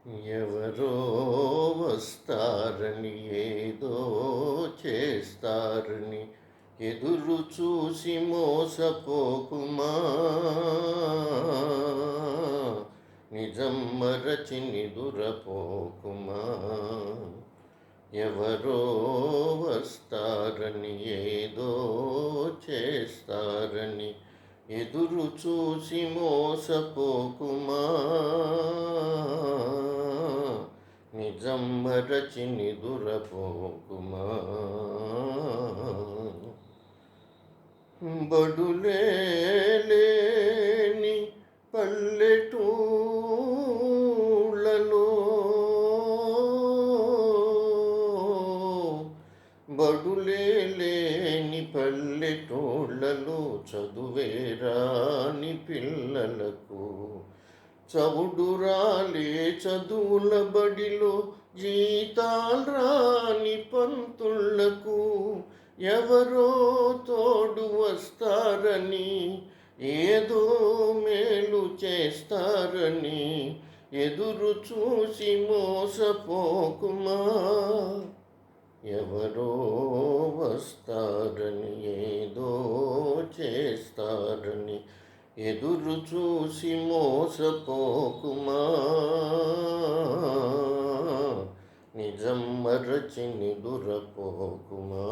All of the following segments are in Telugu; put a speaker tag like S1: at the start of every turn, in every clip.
S1: ఎవరో వస్తారని ఏదో చేస్తారని ఎదురు చూసి మోసపోకుమా. నిజం మరచి నిదురపోకుమా. ఎవరో వస్తారని ఏదో చేస్తారని ఎదురు చూసి మోసపోకుమా. నిజం మరచి నిదురపోకుమా. బడులే లేని పల్లెటూళ్ళలో, బడులే లేని పల్లెటూళ్ళలో చదువేరాని పిల్లలకు, చవుడురాలే చదువుల బడిలో జీతాల్రాని పంతుళ్లకు ఎవరో తోడు వస్తారని, ఏదో మేలు చేస్తారని ఎదురు చూసి మోసపోకుమా. ఎవరో వస్తారని ఏదో చేస్తారని ఎదురు చూసి మోసపోకుమా. నిజం మరచి నిదురపోకుమా.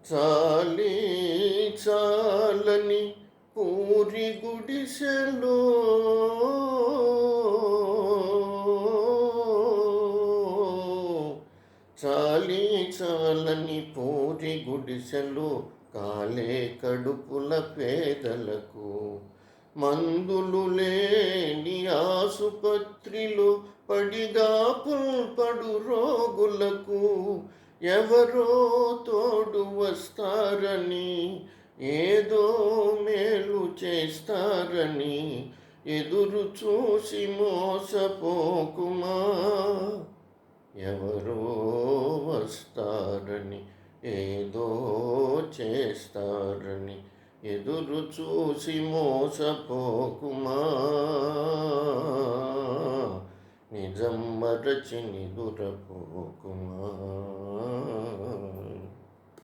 S1: చాలి చాలని పూరి గుడిసెలో, చాలి చాలని పూరి గుడిసెలు కాలే కడుపుల పేదలకు, మందులు లేని ఆసుపత్రిలో పడిగాపుల్పడు రోగులకు ఎవరో తోడు వస్తారని, ఏదో మేలు చేస్తారని ఎదురు చూసి మోసపోకుమా. ఎవరో వస్తారని ఏదో చేస్తారని ఎదురు చూసి మోసపోకుమా. నిజం మరచి నిదురపోకుమా.